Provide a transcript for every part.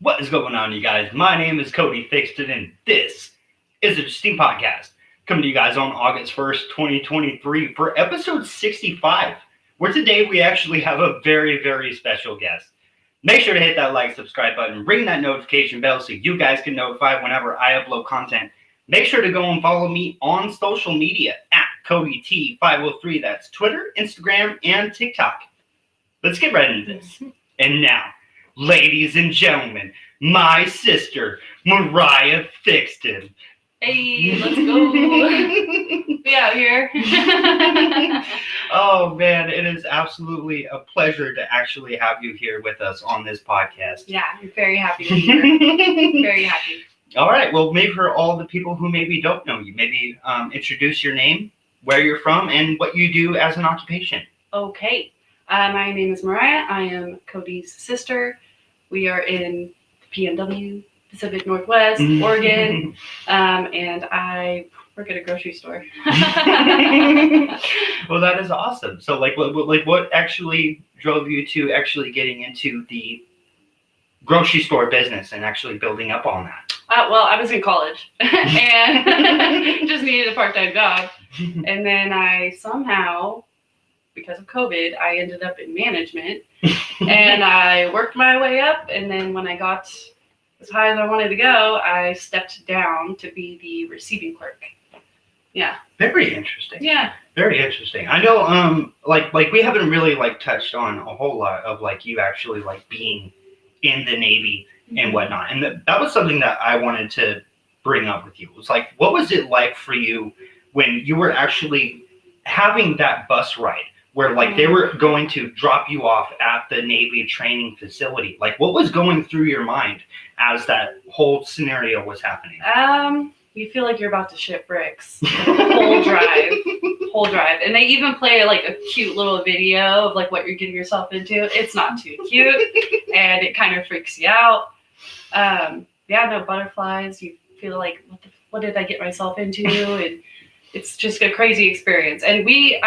What is going on, you guys? My name is Cody Thixton, and this is the Steam Podcast, coming to you guys on August 1st, 2023, for episode 65, where today we actually have a very, very special guest. Make sure to hit that like, subscribe button, ring that notification bell so you guys can notify whenever I upload content. Make sure to go and follow me on social media at CodyT503. That's Twitter, Instagram, and TikTok. Let's get right into this. And now, ladies and gentlemen, my sister, Mariah Thixton. Hey, let's go. Be out here. Oh, man, it is absolutely a pleasure to actually have you here with us on this podcast. Yeah, I'm very happy to be here. Very happy. All right, well, maybe for all the people who maybe don't know you, maybe introduce your name, where you're from, and what you do as an occupation. Okay. My name is Mariah. I am Cody's sister. We are in PNW, Pacific Northwest, Oregon, and I work at a grocery store. Well, that is awesome. So, what actually drove you to actually getting into the grocery store business and actually building up on that? Well, I was in college and just needed a part-time job, and then I somehow, because of COVID, I ended up in management, and I worked my way up, and then when I got as high as I wanted to go, I stepped down to be the receiving clerk. Yeah. Very interesting. Yeah. Very interesting. I know, like we haven't really touched on a whole lot of you actually being in the Navy and whatnot, and that was something that I wanted to bring up with you. It was what was it like for you when you were actually having that bus ride where they were going to drop you off at the Navy training facility? What was going through your mind as that whole scenario was happening? You feel like you're about to ship bricks. Whole drive. And they even play a cute little video of what you're getting yourself into. It's not too cute, and it kind of freaks you out. No butterflies. You feel like, what did I get myself into? And it's just a crazy experience. And we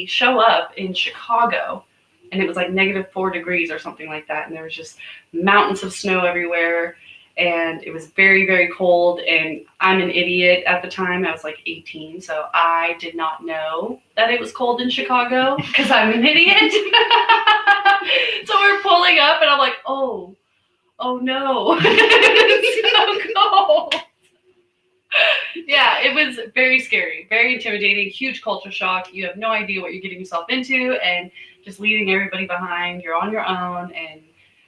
show up in Chicago, and it was -4 degrees or something like that, and there was just mountains of snow everywhere, and it was very, very cold. And I'm an idiot at the time. I was 18, so I did not know that it was cold in Chicago because I'm an idiot. So we're pulling up, and I'm like, oh no. It's so cold. Yeah, it was very scary, very intimidating, huge culture shock. You have no idea what you're getting yourself into, and just leaving everybody behind. You're on your own, and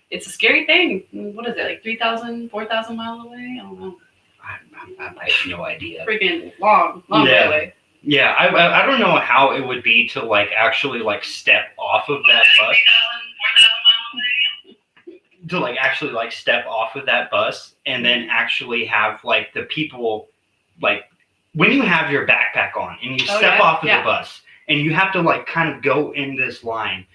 it's a scary thing. What is it, 3,000, 4,000 miles away? I don't know. I have no idea. Freaking long way away. Yeah, I don't know how it would be to actually step off of that bus. To actually step off of that bus and then actually have the people when you have your backpack on and you step off of the bus and you have to kind of go in this line.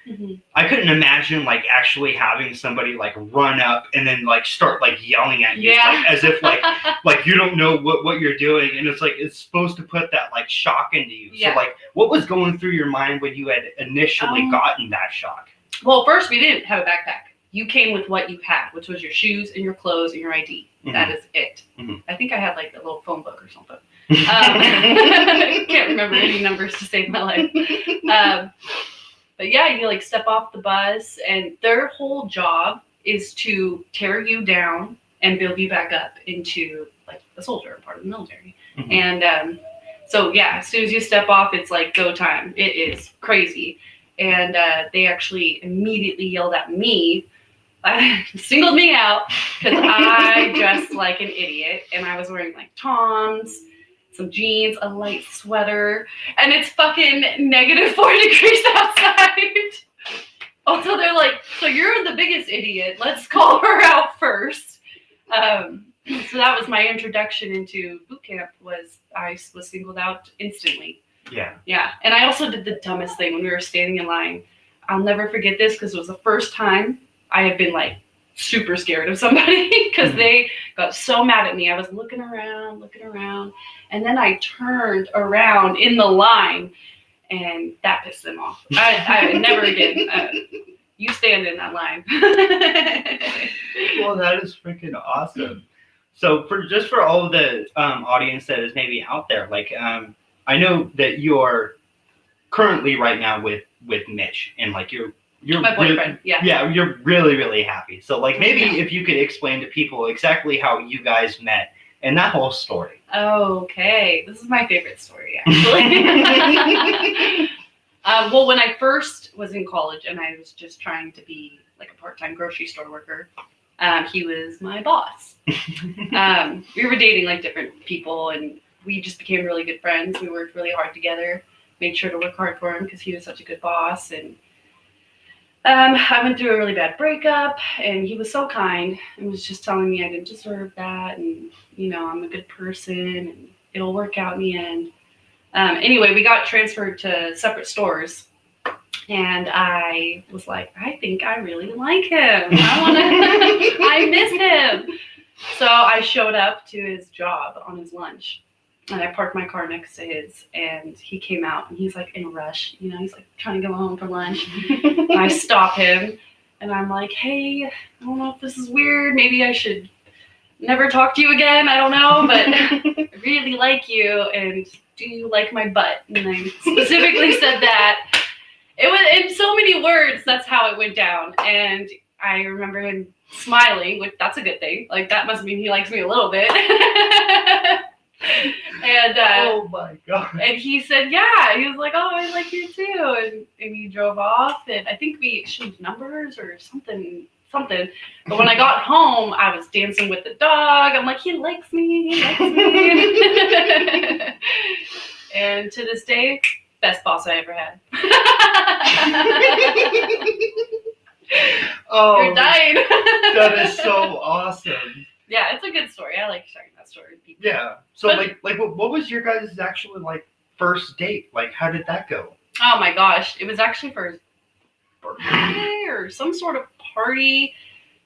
I couldn't imagine actually having somebody run up and then start yelling at you as if you don't know what you're doing, and it's supposed to put that shock into you. So what was going through your mind when you had initially gotten that shock? Well, first we didn't have a backpack. You came with what you had, which was your shoes and your clothes and your ID. That is it. I think I had a little phone book or something. Can't remember any numbers to save my life. But yeah, you step off the bus, and their whole job is to tear you down and build you back up into a soldier, part of the military. And so yeah, as soon as you step off, it's go time. It is crazy. And they actually immediately yelled at me. Singled me out because I dressed like an idiot, and I was wearing Toms, some jeans, a light sweater, and it's fucking -4 degrees outside. Also, they're so you're the biggest idiot. Let's call her out first. So that was my introduction into boot camp. I was singled out instantly. Yeah. And I also did the dumbest thing when we were standing in line. I'll never forget this because it was the first time I had been super scared of somebody because they got so mad at me. I was looking around, and then I turned around in the line, and that pissed them off. I never again. You stand in that line. Well, that is freaking awesome. So for all of the audience that is maybe out there, like I know that you're currently right now with Mitch, and like you're my boyfriend. Yeah, you're really, really happy. So like maybe if you could explain to people exactly how you guys met and that whole story. Okay, this is my favorite story, actually. Well, when I first was in college and I was just trying to be like a part-time grocery store worker, he was my boss. We were dating like different people, and we just became really good friends. We worked really hard together, made sure to work hard for him because he was such a good boss. And I went through a really bad breakup, and he was so kind and was just telling me I didn't deserve that, and I'm a good person and it'll work out in the end. Anyway, we got transferred to separate stores, and I was like, I think I really like him. I miss him. So I showed up to his job on his lunch, and I parked my car next to his, and he came out, and he's like in a rush, he's like trying to go home for lunch. And I stop him, and I'm like, hey, I don't know if this is weird. Maybe I should never talk to you again. I don't know, but I really like you, and do you like my butt? And I specifically said that. It was in so many words. That's how it went down. And I remember him smiling, which that's a good thing. Like that must mean he likes me a little bit. And oh my God. And he said, yeah. He was like, oh, I like you too. And he drove off, and I think we exchanged numbers or something. But when I got home, I was dancing with the dog. I'm like, he likes me. And to this day, best boss I ever had. Oh, you're dying. That is so awesome. Yeah, it's a good story. I like sharing that story with people. Yeah. So like what was your guys' actually like first date? Like how did that go? Oh my gosh. It was actually for his birthday or some sort of party.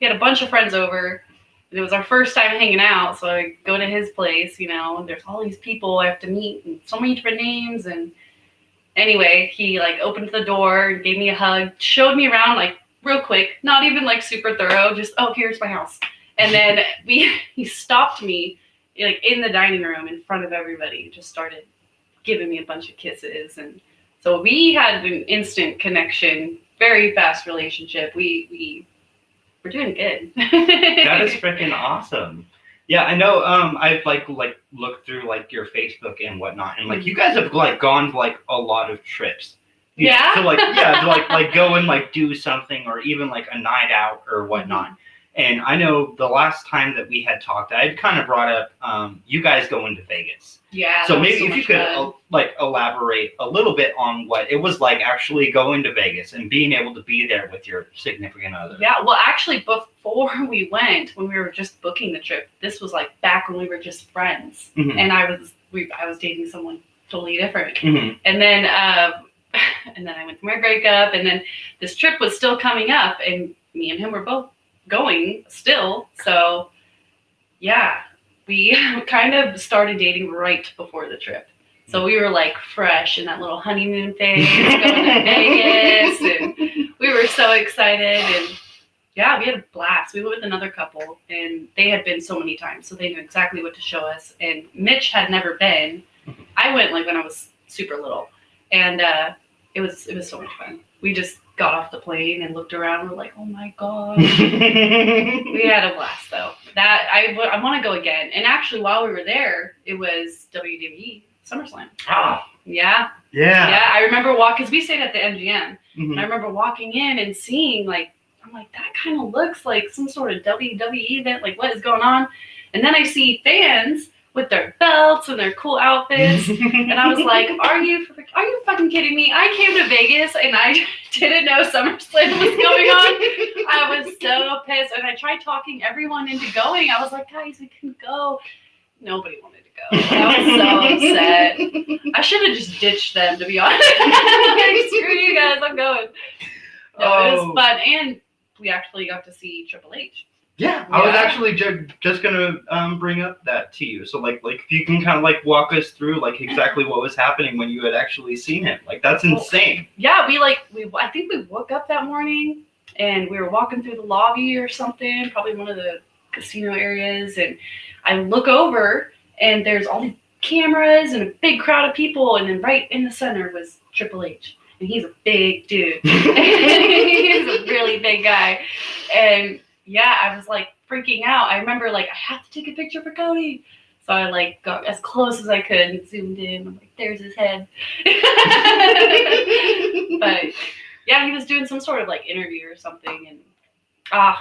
He had a bunch of friends over, and it was our first time hanging out. So I go to his place, and there's all these people I have to meet, and so many different names. And anyway, he like opened the door and gave me a hug, showed me around like real quick, not even like super thorough, just, oh, here's my house. And then he stopped me like in the dining room in front of everybody and just started giving me a bunch of kisses. And so we had an instant connection, very fast relationship. We're doing good. That is freaking awesome. Yeah, I know. I've like looked through like your Facebook and whatnot, and like you guys have like gone like a lot of trips. Yeah. To like go and like do something, or even like a night out or whatnot. And I know the last time that we had talked, I had kind of brought up you guys going to Vegas. Yeah. So maybe if you could like elaborate a little bit on what it was like actually going to Vegas and being able to be there with your significant other. Yeah. Well, actually, before we went, when we were just booking the trip, this was like back when we were just friends, and I was dating someone totally different, and then I went through my breakup, and then this trip was still coming up, and me and him were both going still. So yeah, we kind of started dating right before the trip. So we were like fresh in that little honeymoon phase, going to Vegas, and we were so excited. And yeah, we had a blast. We went with another couple, and they had been so many times, so they knew exactly what to show us. And Mitch had never been. I went like when I was super little, and it was so much fun. We just got off the plane and looked around. We're like, oh my God. We had a blast though. That I want to go again. And actually, while we were there, it was WWE SummerSlam. Oh. Yeah. I remember because we stayed at the MGM. And I remember walking in and seeing like, I'm like, that kind of looks like some sort of WWE event. Like, what is going on? And then I see fans with their belts and their cool outfits, and I was like, "Are you fucking kidding me? I came to Vegas and I didn't know SummerSlam was going on." I was so pissed, and I tried talking everyone into going. I was like, "Guys, we can go." Nobody wanted to go. I was so upset. I should have just ditched them, to be honest. Like, screw you guys, I'm going. No, it was fun, and we actually got to see Triple H. Yeah, I was actually just gonna bring up that to you. So like if you can kind of like walk us through like exactly what was happening when you had actually seen him. Like that's insane. Yeah, I think we woke up that morning, and we were walking through the lobby or something, probably one of the casino areas, and I look over and there's all these cameras and a big crowd of people, and then right in the center was Triple H, and he's a big dude. He's a really big guy, and yeah, I was like freaking out. I remember like I have to take a picture for Cody, so I like got as close as I could and zoomed in. I'm like, there's his head. But yeah, he was doing some sort of like interview or something, and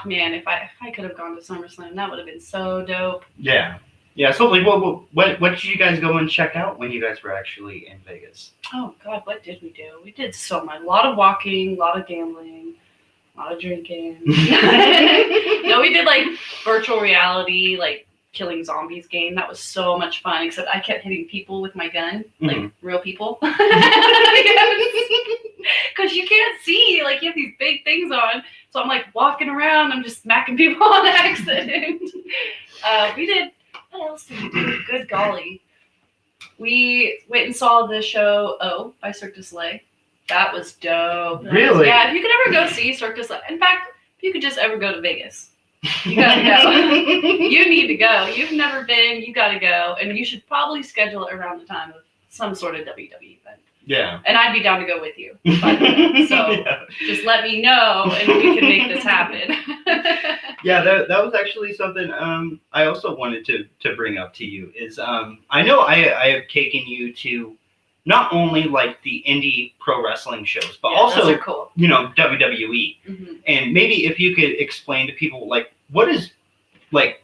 man, if I could have gone to SummerSlam, that would have been so dope. Yeah. Yeah, so like, what did you guys go and check out when you guys were actually in Vegas? Oh God, what did we do? We did so much. A lot of walking, a lot of gambling, a lot of drinking. No, we did like virtual reality, like killing zombies game. That was so much fun, except I kept hitting people with my gun, like real people. Because you can't see, like you have these big things on. So I'm like walking around, I'm just smacking people on accident. We did. What else did we do? Good golly. We went and saw the show by Cirque du Soleil. That was dope. Really? Yeah, if you could ever go see Cirque du Soleil. In fact, if you could just ever go to Vegas, you gotta go. You need to go. You've never been, you gotta go. And you should probably schedule it around the time of some sort of WWE event. Yeah. And I'd be down to go with you, by the way. So yeah. Just let me know and we can make this happen. Yeah, that was actually something I also wanted to bring up to you is I know I have taken you to not only like the indie pro wrestling shows, but also those are cool. WWE. Mm-hmm. And maybe if you could explain to people like what is like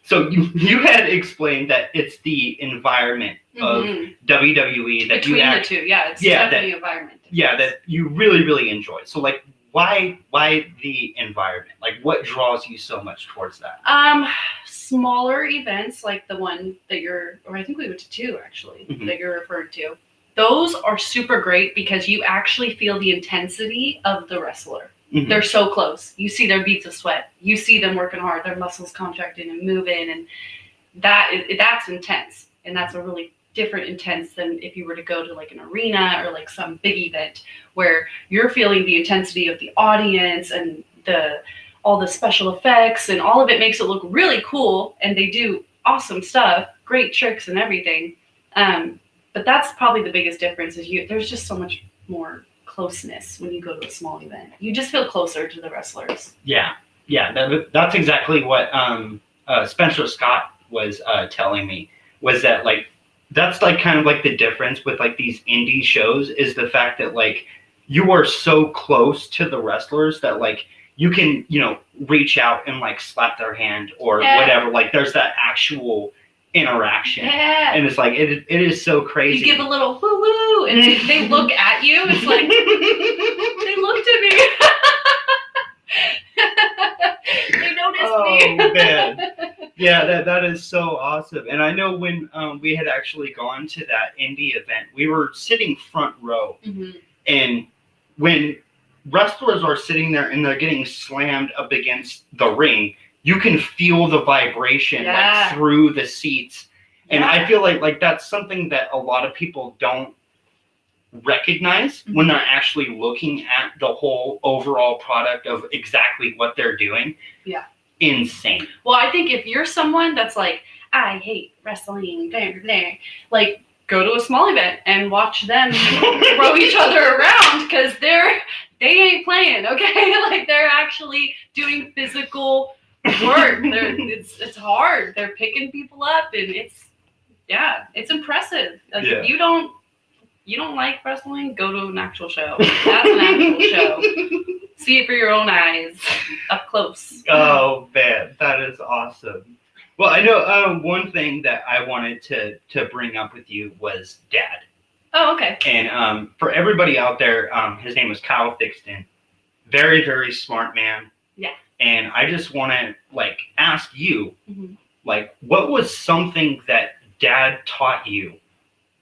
so you had explained that it's the environment of WWE that between the two, it's definitely environment. Yeah, that you really, really enjoy. So like why the environment? Like what draws you so much towards that? Smaller events like the one that I think we went to two actually, that you're referring to. Those are super great because you actually feel the intensity of the wrestler. Mm-hmm. They're so close. You see their beads of sweat. You see them working hard, their muscles contracting and moving, and that's intense. And that's a really different intense than if you were to go to like an arena or like some big event where you're feeling the intensity of the audience and all the special effects, and all of it makes it look really cool, and they do awesome stuff, great tricks and everything. But that's probably the biggest difference is there's just so much more closeness when you go to a small event. You just feel closer to the wrestlers. Yeah, that's exactly what Spencer Scott was telling me, was that like that's like kind of like the difference with like these indie shows is the fact that like you are so close to the wrestlers that like you can reach out and like slap their hand or whatever. Like there's that actual interaction, and it's like it is so crazy. You give a little woo woo, and they look at you. It's like they looked at me. They noticed me. Oh man, yeah, that is so awesome. And I know when we had actually gone to that indie event, we were sitting front row, and when wrestlers are sitting there and they're getting slammed up against the ring, you can feel the vibration like through the seats. And I feel like that's something that a lot of people don't recognize when they're actually looking at the whole overall product of exactly what they're doing. Yeah. Insane. Well, I think if you're someone that's like, I hate wrestling, blah, blah, blah, like go to a small event and watch them throw each other around, because they ain't playing, okay? Like they're actually doing physical work. It's hard. They're picking people up, and it's impressive. Like if you don't like wrestling, go to an actual show. That's an actual show. See it for your own eyes, up close. Oh man, that is awesome. Well, I know one thing that I wanted to bring up with you was Dad. Oh, okay. And for everybody out there, his name was Kyle Thixton. Very, very smart man. Yeah. And I just want to like ask you, like, what was something that Dad taught you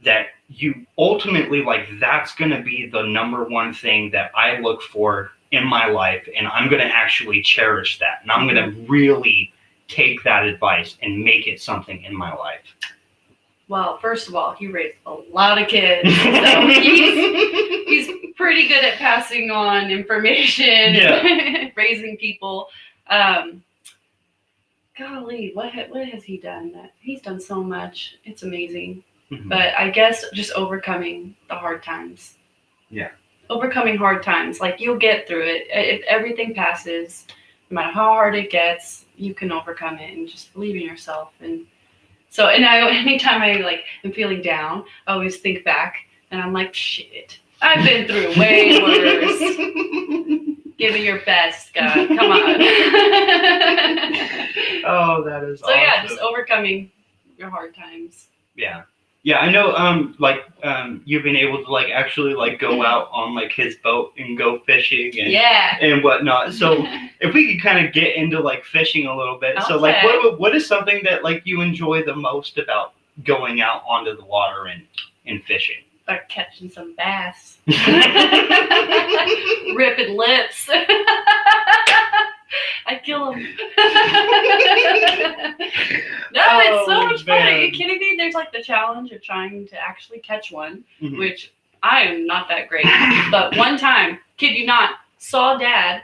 that you ultimately like, that's going to be the number one thing that I look for in my life, and I'm going to actually cherish that, and I'm going to really take that advice and make it something in my life? Well, first of all, he raised a lot of kids, so he's pretty good at passing on information, and raising people. Golly, what has he done? He's done so much. It's amazing. Mm-hmm. But I guess just overcoming the hard times. Yeah. Overcoming hard times. Like, you'll get through it. If everything passes, no matter how hard it gets, you can overcome it, and just believe in yourself. And so, anytime I like am feeling down, I always think back, and I'm like, shit, I've been through way worse. Give me your best, God. Come on. Oh, that is so awesome. Yeah, just overcoming your hard times. Yeah. Yeah, I know, you've been able to, like, actually, like, go out on, like, his boat and go fishing and whatnot. So, if we could kind of get into, like, fishing a little bit. Okay. So, like, what is something that, like, you enjoy the most about going out onto the water and fishing? Like catching some bass. Ripping lips. I kill them. No, it's so much fun. Are you kidding me? There's like the challenge of trying to actually catch one, which I am not that great. But one time, kid you not, saw Dad,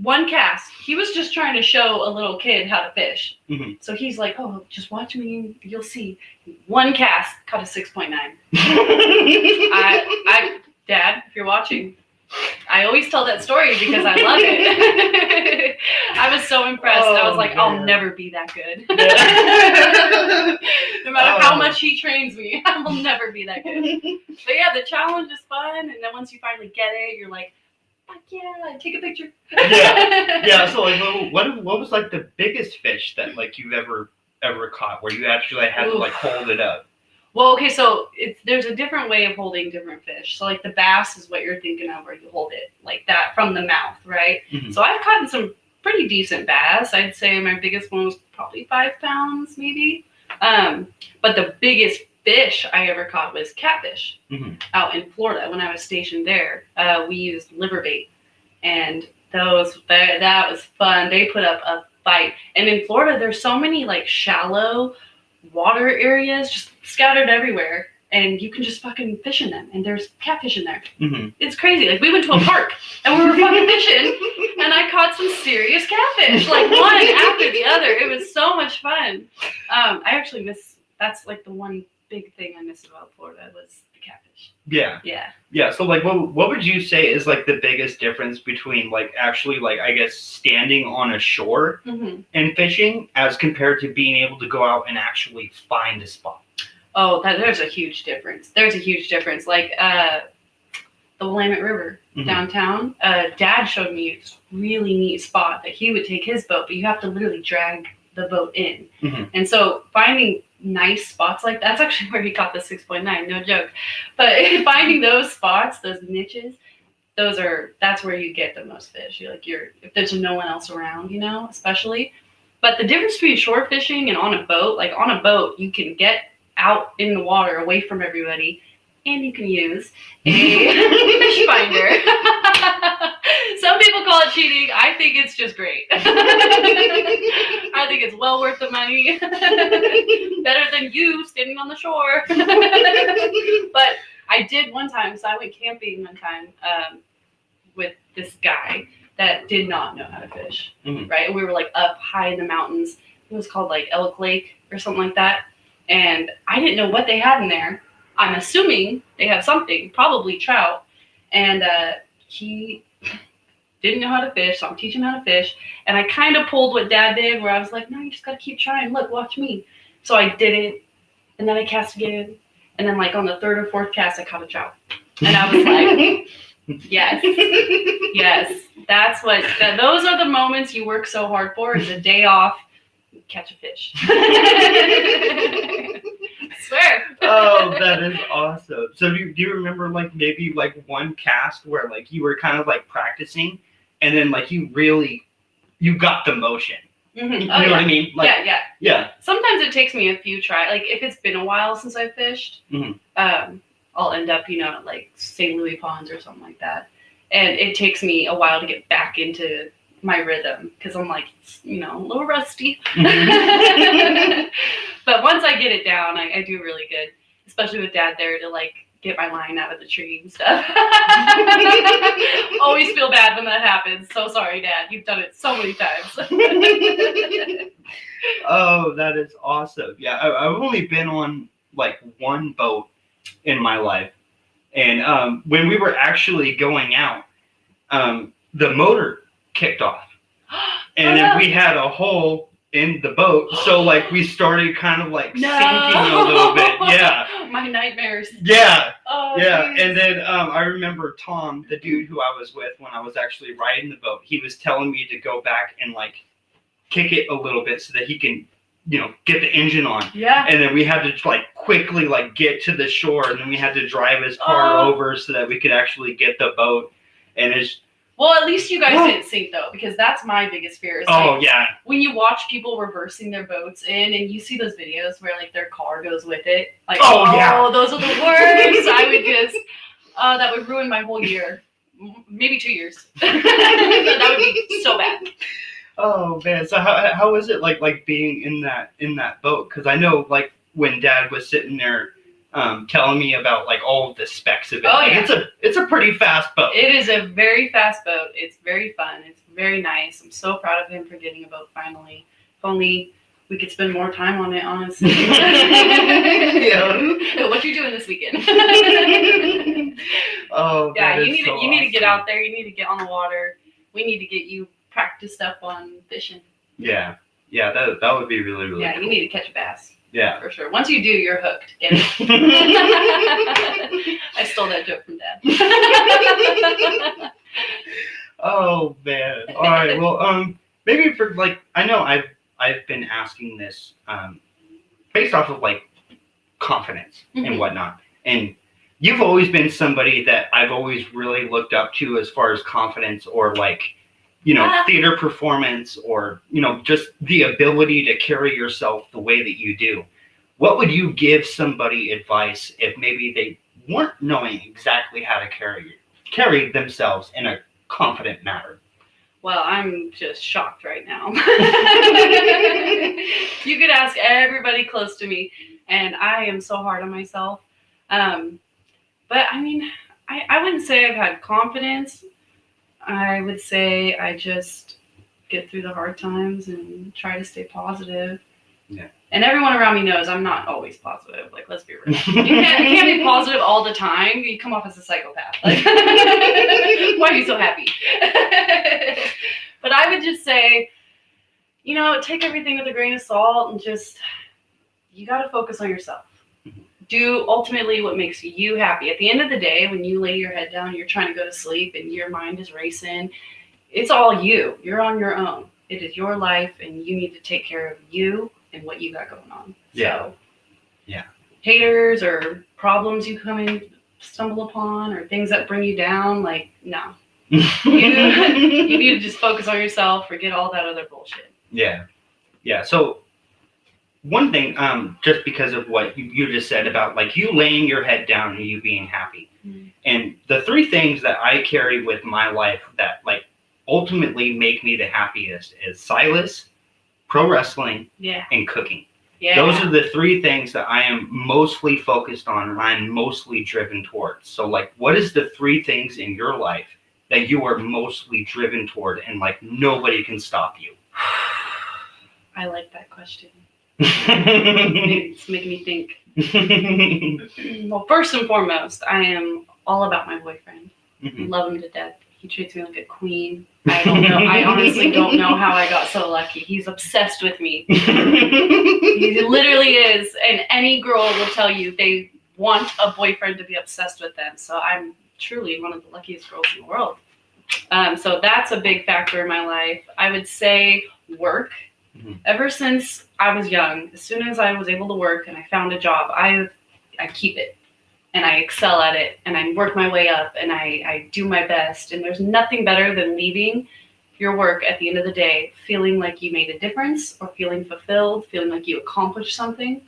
one cast. He was just trying to show a little kid how to fish. So he's like, oh, just watch me, you'll see. One cast, caught a 6.9. Dad, if you're watching, I always tell that story because I love it. I was so impressed. I was like, man. I'll never be that good. No matter how much he trains me, I will never be that good. But yeah, the challenge is fun. And then once you finally get it, you're like, fuck yeah, take a picture. Yeah. So like, what was like the biggest fish that like you've ever caught where you actually had to like hold it up? Well, okay, so there's a different way of holding different fish. So like the bass is what you're thinking of, where you hold it like that from the mouth, right? So I've caught some pretty decent bass. I'd say my biggest one was probably 5 pounds, maybe. But the biggest fish I ever caught was catfish out in Florida when I was stationed there. We used liver bait, and that was fun. They put up a fight. And in Florida, there's so many like shallow water areas just scattered everywhere, and you can just fucking fish in them, and there's catfish in there. It's crazy. Like, we went to a park and we were fucking fishing, and I caught some serious catfish, like one after the other. It was so much fun. I actually miss, that's like the one big thing I miss about Florida was the catfish. Yeah. So like, what would you say is like the biggest difference between like actually like, I guess, standing on a shore and fishing as compared to being able to go out and actually find a spot? Oh, there's a huge difference. Like the Willamette River downtown, Dad showed me this really neat spot that he would take his boat, but you have to literally drag the boat in. And so finding nice spots like that's actually where he caught the 6.9, no joke. But finding those spots, those niches, that's where you get the most fish. If there's no one else around, especially. But the difference between shore fishing and on a boat, like on a boat, you can get out in the water away from everybody, and you can use a fish finder. Some people call it cheating. I think it's just great. I think it's well worth the money. Better than you standing on the shore. But I did one time, so I went camping one time with this guy that did not know how to fish, right? And we were like up high in the mountains. It was called like Elk Lake or something like that. And I didn't know what they had in there. I'm assuming they have something, probably trout. And he didn't know how to fish, so I'm teaching him how to fish. And I kind of pulled what Dad did, where I was like, no, you just got to keep trying. Look, watch me. So I did it, and then I cast again. And then like on the third or fourth cast, I caught a trout. And I was like, yes. Those are the moments you work so hard for, is a day off, catch a fish. I swear. Oh, that is awesome. So do you remember like maybe like one cast where like you were kind of like practicing and then like you got the motion? You know what I mean? Like, yeah. Sometimes it takes me a few tries. Like if it's been a while since I fished, I'll end up, at like St. Louis ponds or something like that. And it takes me a while to get back into my rhythm because I'm like, you know, a little rusty. Mm-hmm. But once I get it down, I do really good, especially with Dad there to like get my line out of the tree and stuff. Always feel bad when that happens. So sorry, Dad. You've done it so many times. Oh, that is awesome. Yeah, I've only been on like one boat in my life. And when we were actually going out, the motor kicked off. And then we had a hole in the boat. So like we started kind of like sinking a little bit. Yeah. My nightmares. Yeah. Oh, yeah. geez. And then I remember Tom, the dude who I was with when I was actually riding the boat, he was telling me to go back and like kick it a little bit so that he can, you know, get the engine on. Yeah. And then we had to like quickly like get to the shore, and then we had to drive his car over so that we could actually get the boat. And it's well, at least you guys didn't sink though, because that's my biggest fear. Is oh like, yeah. when you watch people reversing their boats in, and you see those videos where like their car goes with it, like yeah, those are the worst. I would just that would ruin my whole year, maybe 2 years. That would be so bad. Oh man, so how is it like being in that boat? Because I know like when Dad was sitting there telling me about like all of the specs of it. Oh, yeah. It's a pretty fast boat. It is a very fast boat. It's very fun. It's very nice. I'm so proud of him for getting a boat finally. If only we could spend more time on it, honestly. Yeah. What you doing this weekend? Oh yeah, you need awesome. to get out there. You need to get on the water. We need to get you practiced up on fishing. Yeah. Yeah, that would be really, really cool. You need to catch a bass. Yeah. For sure. Once you do, you're hooked. Get it? I stole that joke from Dad. Oh man. All right. Well, maybe for like, I know I've been asking this based off of like confidence and whatnot, and you've always been somebody that I've always really looked up to as far as confidence or like, you know, theater performance or, you know, just the ability to carry yourself the way that you do. What would you give somebody advice if maybe they weren't knowing exactly how to carry themselves in a confident manner? Well, I'm just shocked right now. You could ask everybody close to me, and I am so hard on myself. But I mean, I wouldn't say I've had confidence. I would say I just get through the hard times and try to stay positive. Yeah. And everyone around me knows I'm not always positive. Like, let's be real. You can't be positive all the time. You come off as a psychopath. Like, why are you so happy? But I would just say, you know, take everything with a grain of salt and just, you got to focus on yourself. Do ultimately what makes you happy. At the end of the day, when you lay your head down, you're trying to go to sleep and your mind is racing. It's all you. You're on your own. It is your life, and you need to take care of you and what you got going on. Yeah. So, yeah. Haters or problems you stumble upon or things that bring you down, like, no. You need to just focus on yourself, forget all that other bullshit. Yeah. Yeah. So one thing, just because of what you just said about like you laying your head down and you being happy. Mm-hmm. And the three things that I carry with my life that like ultimately make me the happiest is Silas, pro wrestling, and cooking. Yeah. Those are the three things that I am mostly focused on and I'm mostly driven towards. So like, what is the three things in your life that you are mostly driven toward and like nobody can stop you? I like that question. It's making me think. Well, first and foremost, I am all about my boyfriend. I love him to death. He treats me like a queen. I don't know. I honestly don't know how I got so lucky. He's obsessed with me. He literally is. And any girl will tell you they want a boyfriend to be obsessed with them. So I'm truly one of the luckiest girls in the world. So that's a big factor in my life. I would say work. Ever since I was young, as soon as I was able to work and I found a job, I keep it and I excel at it and I work my way up and I do my best. And there's nothing better than leaving your work at the end of the day feeling like you made a difference or feeling fulfilled, feeling like you accomplished something.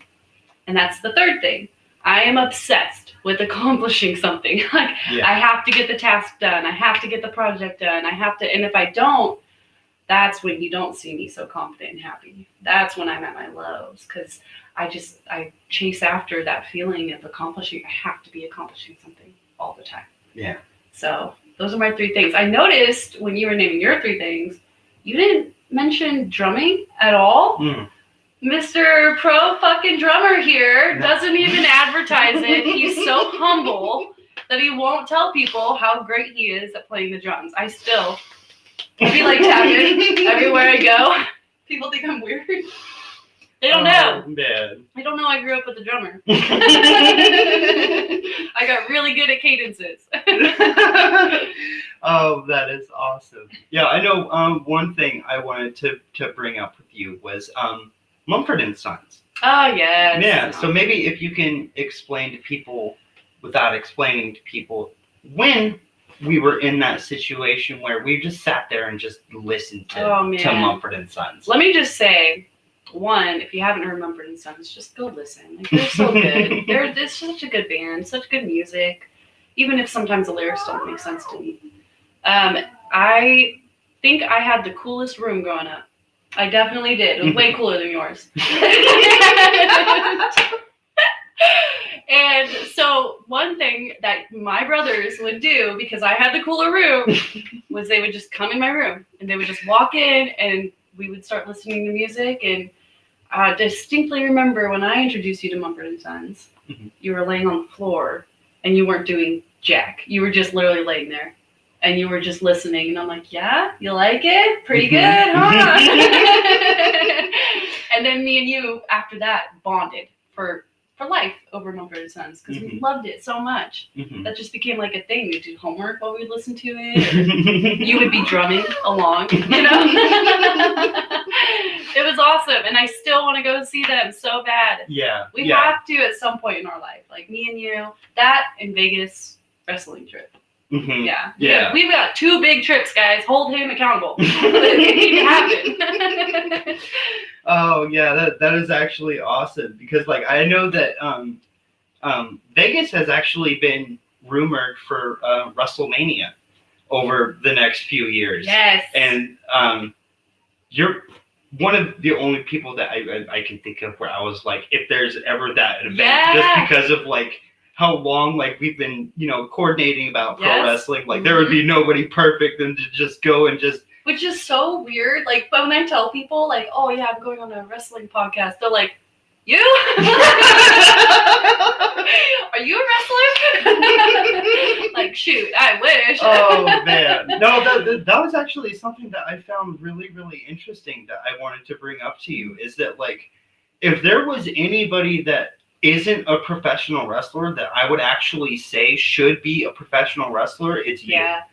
And that's the third thing. I am obsessed with accomplishing something. Like I have to get the task done. I have to get the project done. And if I don't, that's when you don't see me so confident and happy. That's when I'm at my lows, because I chase after that feeling of accomplishing. I have to be accomplishing something all the time. Yeah. So those are my 3 things. I noticed when you were naming your 3 things, you didn't mention drumming at all. Mr. Pro fucking drummer here doesn't even advertise it. He's so humble that he won't tell people how great he is at playing the drums. I be like tapping everywhere I go. People think I'm weird. They don't know. Man. They don't know I grew up with a drummer. I got really good at cadences. Oh, that is awesome. Yeah, I know one thing I wanted to bring up with you was Mumford & Sons. Oh, yes. Yeah, so maybe if you can explain to people, without explaining to people, when we were in that situation where we just sat there and just listened to Mumford & Sons. Let me just say, one, if you haven't heard Mumford & Sons, just go listen. Like, they're so good. They're such a good band, such good music, even if sometimes the lyrics don't make sense to me. I think I had the coolest room growing up. I definitely did. It was way cooler than yours. And so one thing that my brothers would do, because I had the cooler room, was they would just come in my room and they would just walk in and we would start listening to music. And I distinctly remember when I introduced you to Mumford & Sons, you were laying on the floor and you weren't doing jack. You were just literally laying there. And you were just listening, and I'm like, yeah, you like it? Pretty good, huh? And then me and you, after that, bonded for life over Mumford & Sons, because we loved it so much. That just became like a thing. We'd do homework while we'd listen to it. You would be drumming along, you know? It was awesome, and I still want to go see them so bad. Yeah. We have to at some point in our life. Like me and you, that and Vegas wrestling trip. Yeah. We've got 2 big trips, guys. Hold him accountable. It need to happen. Oh yeah, that is actually awesome, because like I know that Vegas has actually been rumored for WrestleMania over the next few years. Yes. And you're one of the only people that I can think of where I was like, if there's ever that event, just because of like how long like we've been, coordinating about pro wrestling, like there would be nobody perfect and to just go and just. Which is so weird. Like, but when I tell people, like, oh yeah, I'm going on a wrestling podcast, they're like, you? Are you a wrestler? Like, shoot, I wish. Oh man, no, that was actually something that I found really, really interesting that I wanted to bring up to you, is that like, if there was anybody that isn't a professional wrestler that I would actually say should be a professional wrestler, it's you. Yeah.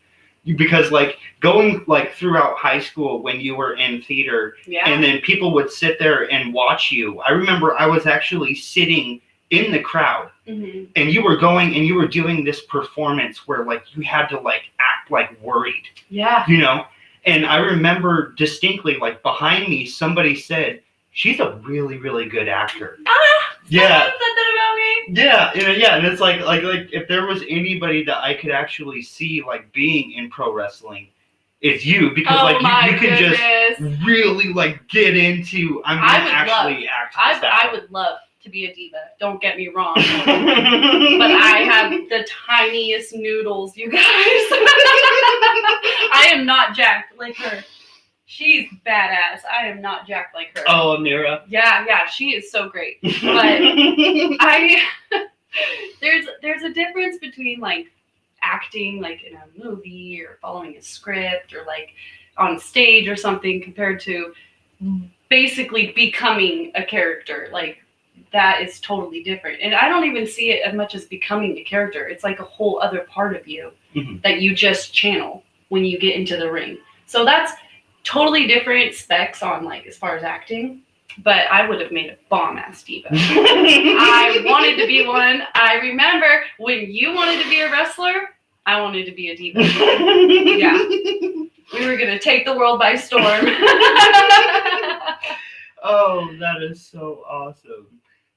Because like going like throughout high school when you were in theater, and then people would sit there and watch you. I remember I was actually sitting in the crowd, and you were going and you were doing this performance where like you had to like act like worried. Yeah. And I remember distinctly, like behind me, somebody said, "She's a really, really good actor." Yeah. Said that about me. Yeah, and it's like if there was anybody that I could actually see like being in pro wrestling, it's you, because like you can just really like get into. I'm gonna actually act. I would love to be a diva. Don't get me wrong, but I have the tiniest noodles, you guys. I am not jacked like her. She's badass. I am not jacked like her. Oh, Amira. Yeah, she is so great. But there's a difference between like acting like in a movie or following a script or like on stage or something compared to basically becoming a character. Like that is totally different. And I don't even see it as much as becoming a character. It's like a whole other part of you that you just channel when you get into the ring. So that's totally different specs on like as far as acting, but I would have made a bomb-ass diva. I wanted to be one. I remember when you wanted to be a wrestler, I wanted to be a diva. Yeah. We were going to take the world by storm. Oh, that is so awesome.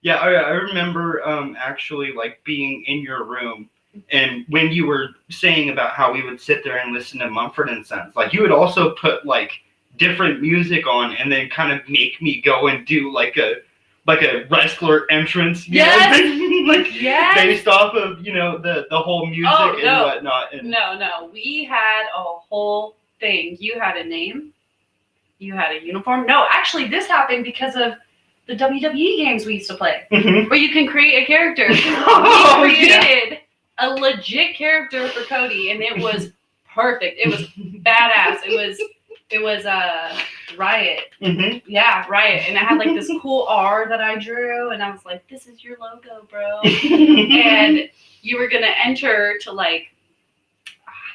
Yeah, I remember actually like being in your room, and when you were saying about how we would sit there and listen to Mumford & Sons, like you would also put like different music on and then kind of make me go and do like a wrestler entrance, you know, like based off of, you know, the whole music and whatnot. And No, we had a whole thing. You had a name, you had a uniform. No, actually, this happened because of the WWE games we used to play, where you can create a character. We created a legit character for Cody, and it was perfect. It was badass. It was Riot. Yeah, Riot. And I had like this cool R that I drew, and I was like, this is your logo, bro. And you were gonna enter to like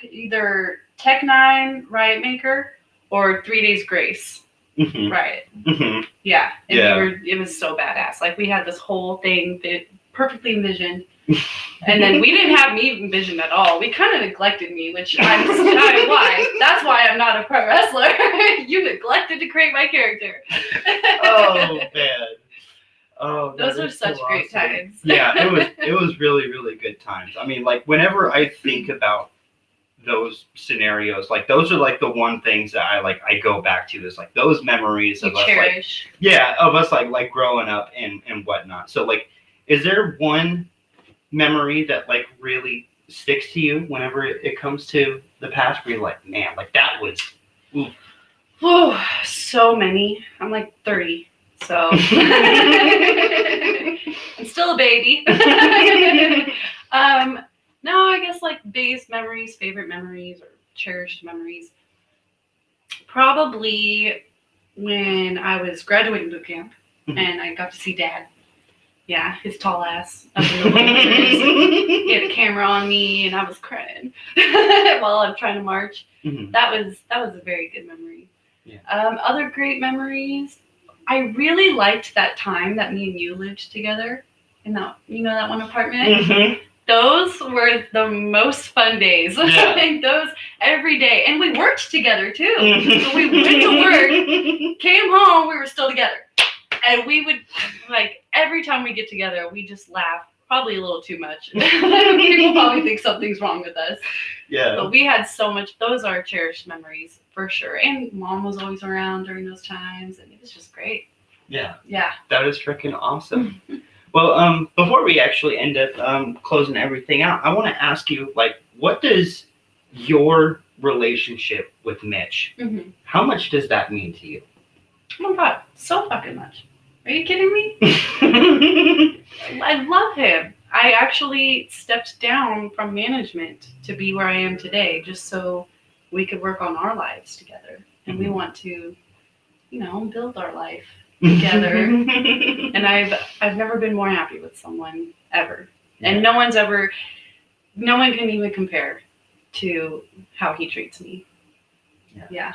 either Tech 9 Riot Maker or 3 Days Grace Riot. Yeah. And it was so badass. Like we had this whole thing that perfectly envisioned. And then we didn't have me envisioned at all. We kind of neglected me, which I'm not why. That's why I'm not a pro wrestler. You neglected to create my character. Oh man. Oh, those are such great times. Yeah, it was really, really good times. I mean, like whenever I think about those scenarios, like those are like the one things that I go back to is like those memories of us cherish. of us like growing up and whatnot. So like, is there one memory that like really sticks to you whenever it comes to the past where you're like, man, like that was oh, so many. I'm like 30, so I'm still a baby. No, I guess like biggest memories, favorite memories, or cherished memories. Probably when I was graduating boot camp and I got to see Dad. Yeah, his tall ass up in the bleachers. He had a camera on me, and I was crying while I'm trying to march. That was a very good memory. Yeah. Other great memories. I really liked that time that me and you lived together in that one apartment. Those were the most fun days. Yeah. Like those every day, and we worked together too. So we went to work, came home, we were still together. And we would, like, every time we get together, we just laugh, probably a little too much. People probably think something's wrong with us. Yeah. But we had so much, those are cherished memories, for sure. And Mom was always around during those times, and it was just great. Yeah. Yeah. That is freaking awesome. Well, before we actually end up closing everything out, I want to ask you, like, what does your relationship with Mitch, how much does that mean to you? Oh my God, so fucking much. Are you kidding me? I love him. I actually stepped down from management to be where I am today, just so we could work on our lives together. And we want to, build our life together. And I've never been more happy with someone ever. And no one can even compare to how he treats me. Yeah.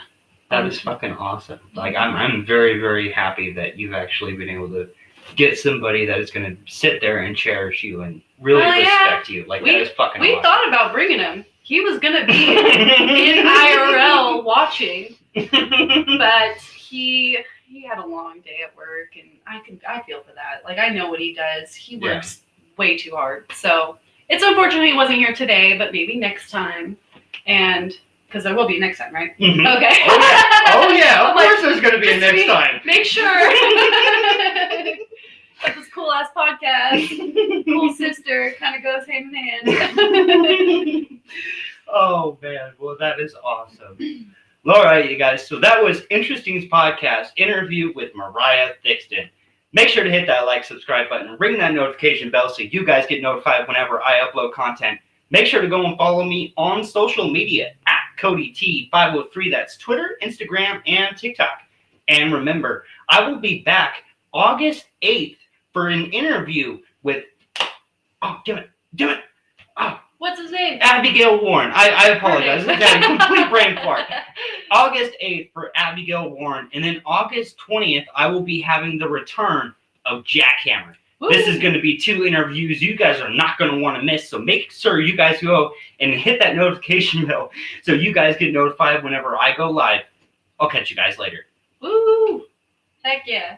That is fucking awesome. Like I'm very, very happy that you've actually been able to get somebody that is going to sit there and cherish you and really respect you. Like that is fucking awesome. We thought about bringing him. He was going to be in IRL watching, but he had a long day at work, and I feel for that. Like I know what he does. He works way too hard. So it's unfortunate he wasn't here today, but maybe next time. And because there will be next time, right? Okay. Oh yeah. Of course there's going to be a next time. Make sure. Got this cool ass podcast. Cool sister kind of goes hand in hand. Oh man. Well, that is awesome. All right, you guys. So that was Interesting's podcast interview with Mariah Thixton. Make sure to hit that like, subscribe button, ring that notification bell so you guys get notified whenever I upload content. Make sure to go and follow me on social media at CodyT503. That's Twitter, Instagram, and TikTok. And remember, I will be back August 8th for an interview with, damn it. What's his name? Abigail Warren. I apologize. I've got a complete brain fart. August 8th for Abigail Warren. And then August 20th, I will be having the return of Jackhammer. Woo. This is going to be 2 interviews you guys are not going to want to miss. So make sure you guys go and hit that notification bell so you guys get notified whenever I go live. I'll catch you guys later. Woo! Heck yeah.